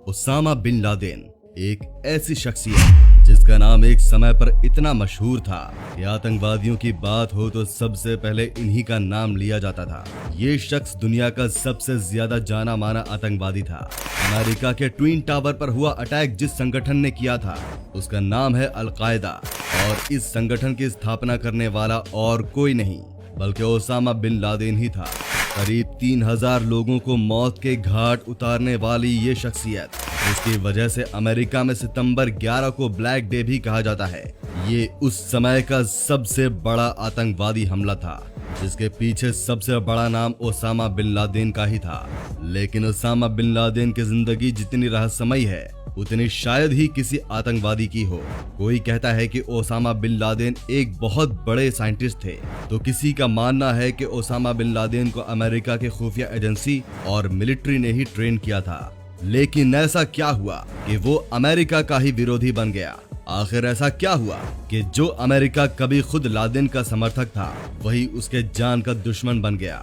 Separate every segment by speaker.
Speaker 1: Osama bin Laden एक ऐसी शख्सियत जिसका नाम एक समय पर इतना मशहूर था कि आतंकवादियों की बात हो तो सबसे पहले इन्हीं का नाम लिया जाता था। ये शख्स दुनिया का सबसे ज्यादा जाना माना आतंकवादी था। अमेरिका के ट्विन टावर पर हुआ अटैक जिस संगठन ने किया था उसका नाम है अल-कायदा, और इस संगठन की स्थापना करने वाला और कोई नहीं बल्कि ओसामा बिन लादेन ही था। करीब 3000 लोगों को मौत के घाट उतारने वाली ये शख्सियत, इसकी वजह से अमेरिका में सितंबर 11 को ब्लैक डे भी कहा जाता है। ये उस समय का सबसे बड़ा आतंकवादी हमला था जिसके पीछे सबसे बड़ा नाम ओसामा बिन लादेन का ही था। लेकिन ओसामा बिन लादेन की जिंदगी जितनी रहस्यमयी है उतनी शायद ही किसी आतंकवादी की हो। कोई कहता है कि ओसामा बिन लादेन एक बहुत बड़े साइंटिस्ट थे, तो किसी का मानना है कि ओसामा बिन लादेन को अमेरिका के खुफिया एजेंसी और मिलिट्री ने ही ट्रेन किया था। लेकिन ऐसा क्या हुआ कि वो अमेरिका का ही विरोधी बन गया? आखिर ऐसा क्या हुआ कि जो अमेरिका कभी खुद लादेन का समर्थक था वही उसके जान का दुश्मन बन गया?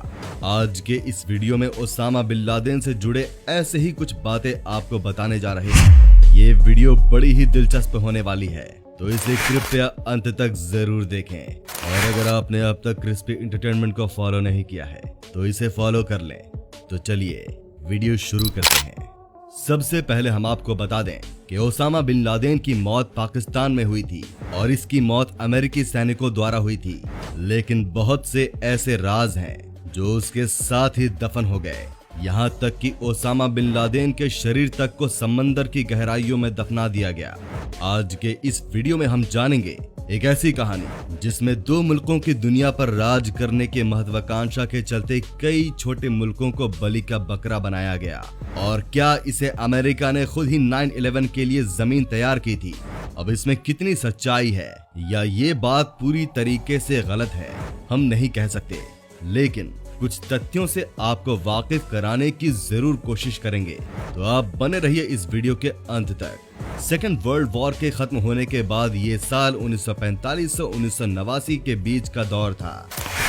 Speaker 1: आज के इस वीडियो में ओसामा बिन लादेन से जुड़े ऐसे ही कुछ बातें आपको बताने जा रहे हैं। ये वीडियो बड़ी ही दिलचस्प होने वाली है, तो इसे कृपया अंत तक जरूर देखें। और अगर आपने अब तक क्रिस्पी एंटरटेनमेंट को फॉलो नहीं किया है तो इसे फॉलो कर लें। तो चलिए वीडियो शुरू करते हैं। सबसे पहले हम आपको बता दें कि ओसामा बिन लादेन की मौत पाकिस्तान में हुई थी और इसकी मौत अमेरिकी सैनिकों द्वारा हुई थी। लेकिन बहुत से ऐसे राज हैं जो उसके साथ ही दफन हो गए। यहाँ तक कि ओसामा बिन लादेन के शरीर तक को समंदर की गहराइयों में दफना दिया गया। आज के इस वीडियो में हम जानेंगे एक ऐसी कहानी जिसमें दो मुल्कों की दुनिया पर राज करने के महत्वाकांक्षा के चलते कई छोटे मुल्कों को बलि का बकरा बनाया गया। और क्या इसे अमेरिका ने खुद ही 9/11 के लिए जमीन तैयार की थी? अब इसमें कितनी सच्चाई है या ये बात पूरी तरीके से गलत है हम नहीं कह सकते, लेकिन कुछ तथ्यों से आपको वाकिफ कराने की जरूर कोशिश करेंगे। तो आप बने रहिए इस वीडियो के अंत तक। सेकेंड वर्ल्ड वॉर के खत्म होने के बाद ये साल 1945 से 1989 के बीच का दौर था।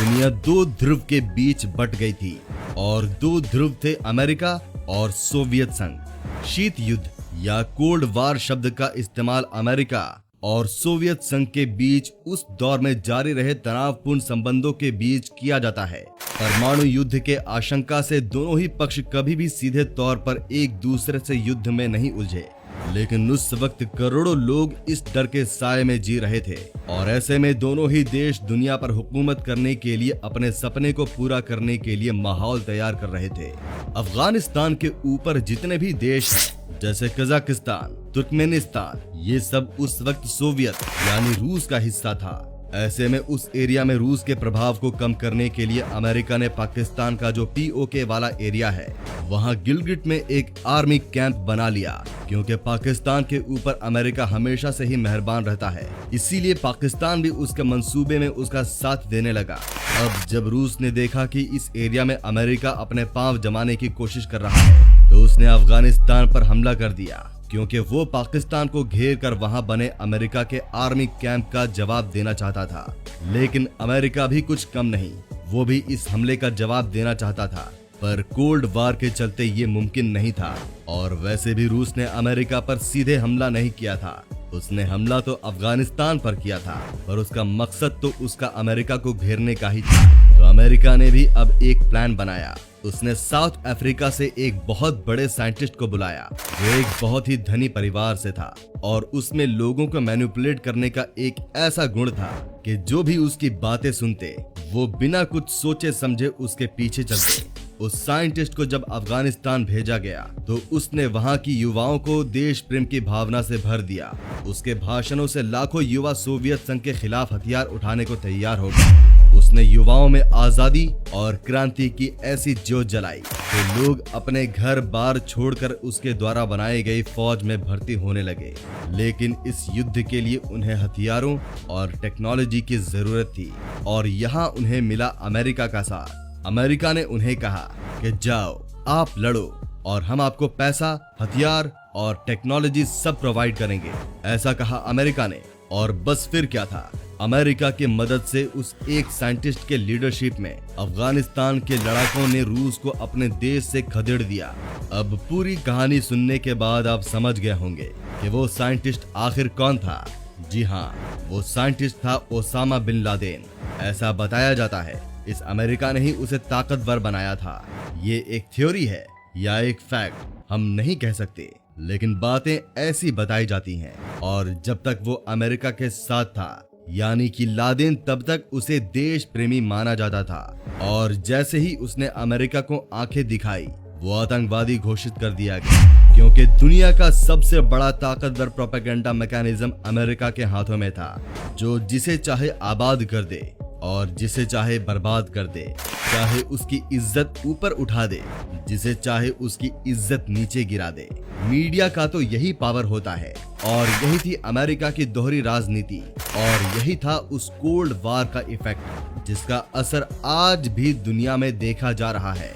Speaker 1: दुनिया दो ध्रुव के बीच बट गई थी और दो ध्रुव थे अमेरिका और सोवियत संघ। शीत युद्ध या कोल्ड वार शब्द का इस्तेमाल अमेरिका और सोवियत संघ के बीच उस दौर में जारी रहे तनावपूर्ण संबंधों के बीच किया जाता है। परमाणु युद्ध के आशंका से दोनों ही पक्ष कभी भी सीधे तौर पर एक दूसरे से युद्ध में नहीं उलझे, लेकिन उस वक्त करोड़ों लोग इस डर के साए में जी रहे थे और ऐसे में दोनों ही देश दुनिया पर हुकूमत करने के लिए अपने सपने को पूरा करने के लिए माहौल तैयार कर रहे थे। अफगानिस्तान के ऊपर जितने भी देश हैं जैसे कजाकिस्तान, तुर्कमेनिस्तान, ये सब उस वक्त सोवियत यानी रूस का हिस्सा था। ऐसे में उस एरिया में रूस के प्रभाव को कम करने के लिए अमेरिका ने पाकिस्तान का जो POK वाला एरिया है वहां गिलगिट में एक आर्मी कैंप बना लिया, क्योंकि पाकिस्तान के ऊपर अमेरिका हमेशा से ही मेहरबान रहता है। इसीलिए पाकिस्तान भी उसके मंसूबे में उसका साथ देने लगा। अब जब रूस ने देखा कि इस एरिया में अमेरिका अपने पांव जमाने की कोशिश कर रहा है तो उसने अफगानिस्तान पर हमला कर दिया, क्योंकि वो पाकिस्तान को घेर कर वहां बने अमेरिका के आर्मी कैंप का जवाब देना चाहता था। लेकिन अमेरिका भी कुछ कम नहीं, वो भी इस हमले का जवाब देना चाहता था, पर कोल्ड वार के चलते ये मुमकिन नहीं था। और वैसे भी रूस ने अमेरिका पर सीधे हमला नहीं किया था, उसने हमला तो अफगानिस्तान पर किया था, पर उसका मकसद तो उसका अमेरिका को घेरने का ही था। तो अमेरिका ने भी अब एक प्लान बनाया। उसने साउथ अफ्रीका से एक बहुत बड़े साइंटिस्ट को बुलाया जो एक बहुत ही धनी परिवार से था, और उसमें लोगों को मैनिपुलेट करने का एक ऐसा गुण था कि जो भी उसकी बातें सुनते वो बिना कुछ सोचे समझे उसके पीछे चलते। उस साइंटिस्ट को जब अफगानिस्तान भेजा गया तो उसने वहां की युवाओं को देश प्रेम की भावना से भर दिया। उसके भाषणों से लाखों युवा सोवियत संघ के खिलाफ हथियार उठाने को तैयार हो गए। उसने युवाओं में आजादी और क्रांति की ऐसी जोत जलाई कि लोग अपने घर बार छोड़कर उसके द्वारा बनाई गई फौज में भर्ती होने लगे। लेकिन इस युद्ध के लिए उन्हें हथियारों और टेक्नोलॉजी की जरूरत थी, और यहाँ उन्हें मिला अमेरिका का साथ। अमेरिका ने उन्हें कहा कि जाओ आप लड़ो और हम आपको पैसा, हथियार और टेक्नोलॉजी सब प्रोवाइड करेंगे। ऐसा कहा अमेरिका ने, और बस फिर क्या था, अमेरिका की मदद से उस एक साइंटिस्ट के लीडरशिप में अफगानिस्तान के लड़ाकों ने रूस को अपने देश से खदेड़ दिया। अब पूरी कहानी सुनने के बाद आप समझ गए होंगे कि वो साइंटिस्ट आखिर कौन था। जी हाँ, वो साइंटिस्ट था ओसामा बिन लादेन। ऐसा बताया जाता है इस अमेरिका ने ही उसे ताकतवर बनाया था। ये एक थ्योरी है या एक फैक्ट हम नहीं कह सकते, लेकिन बातें ऐसी बताई जाती हैं। और जब तक वो अमेरिका के साथ था यानी कि लादेन, तब तक उसे देश प्रेमी माना जाता था। और जैसे ही उसने अमेरिका को आंखें दिखाई, वो आतंकवादी घोषित कर दिया गया, क्योंकि दुनिया का सबसे बड़ा ताकतवर प्रोपेगेंडा मैकेनिज्म अमेरिका के हाथों में था, जो जिसे चाहे आबाद कर दे और जिसे चाहे बर्बाद कर दे, चाहे उसकी इज्जत ऊपर उठा दे, जिसे चाहे उसकी इज्जत नीचे गिरा दे। मीडिया का तो यही पावर होता है और यही थी अमेरिका की दोहरी राजनीति और यही था उस कोल्ड वार का इफेक्ट, जिसका असर आज भी दुनिया में देखा जा रहा है।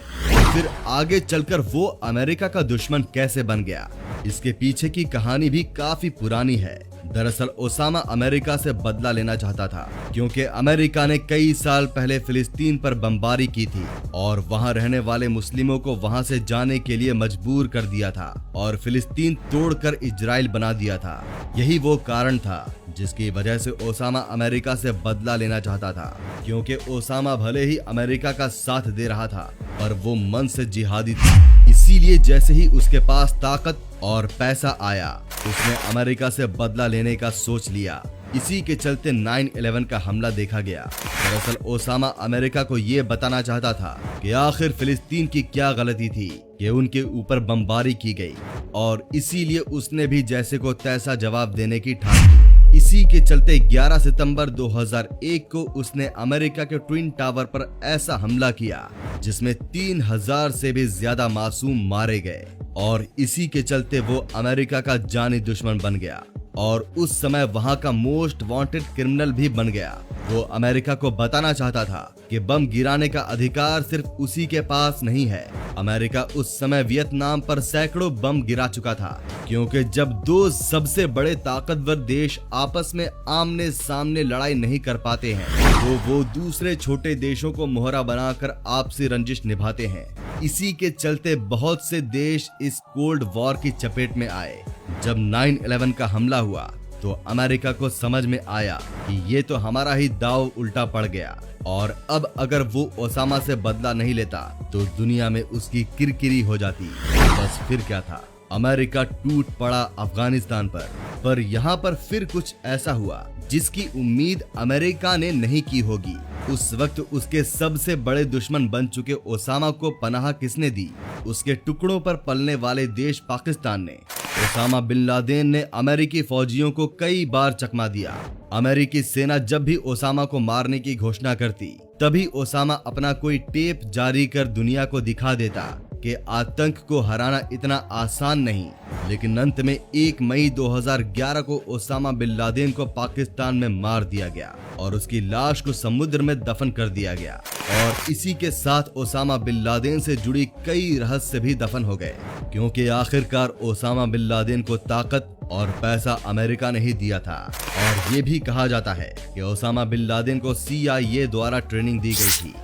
Speaker 1: फिर आगे चलकर वो अमेरिका का दुश्मन कैसे बन गया, इसके पीछे की कहानी भी काफी पुरानी है। दरअसल ओसामा अमेरिका से बदला लेना चाहता था, क्योंकि अमेरिका ने कई साल पहले फिलिस्तीन पर बमबारी की थी और वहां रहने वाले मुस्लिमों को वहां से जाने के लिए मजबूर कर दिया था और फिलिस्तीन तोड़कर इजराइल बना दिया था। यही वो कारण था जिसकी वजह से ओसामा अमेरिका से बदला लेना चाहता था, क्योंकि ओसामा भले ही अमेरिका का साथ दे रहा था पर वो मन से जिहादी था। इसीलिए जैसे ही उसके पास ताकत और पैसा आया, उसने अमेरिका से बदला लेने का सोच लिया। इसी के चलते 9/11 का हमला देखा गया। दरअसल ओसामा अमेरिका को ये बताना चाहता था कि आखिर फिलिस्तीन की क्या गलती थी कि उनके ऊपर बमबारी की गई, और इसीलिए उसने भी जैसे को तैसा जवाब देने की ठान ली। इसी के चलते 11 सितंबर 2001 को उसने अमेरिका के ट्विन टावर पर ऐसा हमला किया जिसमें 3000 से भी ज्यादा मासूम मारे गए, और इसी के चलते वो अमेरिका का जानी दुश्मन बन गया और उस समय वहां का मोस्ट वांटेड क्रिमिनल भी बन गया। वो अमेरिका को बताना चाहता था कि बम गिराने का अधिकार सिर्फ उसी के पास नहीं है। अमेरिका उस समय वियतनाम पर सैकड़ों बम गिरा चुका था, क्योंकि जब दो सबसे बड़े ताकतवर देश आपस में आमने सामने लड़ाई नहीं कर पाते हैं तो वो दूसरे छोटे देशों को मोहरा बनाकर आपसी रंजिश निभाते हैं। इसी के चलते बहुत से देश इस कोल्ड वॉर की चपेट में आए। जब 9/11 का हमला हुआ तो अमेरिका को समझ में आया कि ये तो हमारा ही दाव उल्टा पड़ गया, और अब अगर वो ओसामा से बदला नहीं लेता तो दुनिया में उसकी किरकिरी हो जाती। बस फिर क्या था, अमेरिका टूट पड़ा अफगानिस्तान पर यहाँ पर फिर कुछ ऐसा हुआ जिसकी उम्मीद अमेरिका ने नहीं की होगी। उस वक्त उसके सबसे बड़े दुश्मन बन चुके ओसामा को पनाह किसने दी? उसके टुकड़ों पर पलने वाले देश पाकिस्तान ने। ओसामा बिन लादेन ने अमेरिकी फौजियों को कई बार चकमा दिया। अमेरिकी सेना जब भी ओसामा को मारने की घोषणा करती, तभी ओसामा अपना कोई टेप जारी कर दुनिया को दिखा देता कि आतंक को हराना इतना आसान नहीं। लेकिन अंत में 1 मई 2011 को ओसामा बिन लादेन को पाकिस्तान में मार दिया गया और उसकी लाश को समुद्र में दफन कर दिया गया, और इसी के साथ ओसामा बिन लादेन से जुड़ी कई रहस्य भी दफन हो गए, क्योंकि आखिरकार ओसामा बिन लादेन को ताकत और पैसा अमेरिका ने ही दिया था। और ये भी कहा जाता है कि ओसामा बिन लादेन को CIA द्वारा ट्रेनिंग दी गई थी।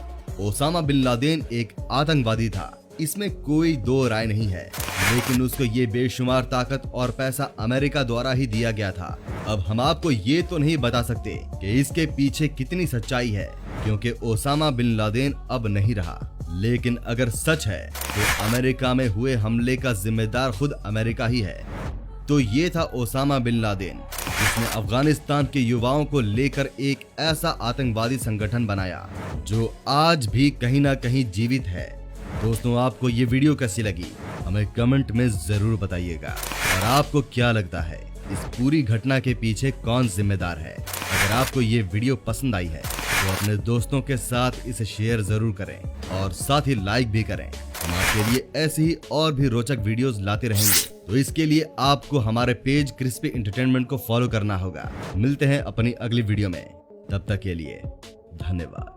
Speaker 1: ओसामा बिन लादेन एक आतंकवादी था, इसमें कोई दो राय नहीं है, लेकिन उसको ये बेशुमार ताकत और पैसा अमेरिका द्वारा ही दिया गया था। अब हम आपको ये तो नहीं बता सकते कि इसके पीछे कितनी सच्चाई है, क्योंकि ओसामा बिन लादेन अब नहीं रहा। लेकिन अगर सच है तो अमेरिका में हुए हमले का जिम्मेदार खुद अमेरिका ही है। तो ये था ओसामा बिन लादेन, जिसने अफगानिस्तान के युवाओं को लेकर एक ऐसा आतंकवादी संगठन बनाया जो आज भी कहीं ना कहीं जीवित है। दोस्तों, आपको ये वीडियो कैसी लगी हमें कमेंट में जरूर बताइएगा, और आपको क्या लगता है इस पूरी घटना के पीछे कौन जिम्मेदार है। अगर आपको ये वीडियो पसंद आई है तो अपने दोस्तों के साथ इसे शेयर जरूर करें और साथ ही लाइक भी करें। हम आपके लिए ऐसे ही और भी रोचक वीडियोस लाते रहेंगे, तो इसके लिए आपको हमारे पेज क्रिस्पी एंटरटेनमेंट को फॉलो करना होगा। मिलते हैं अपनी अगली वीडियो में, तब तक के लिए धन्यवाद।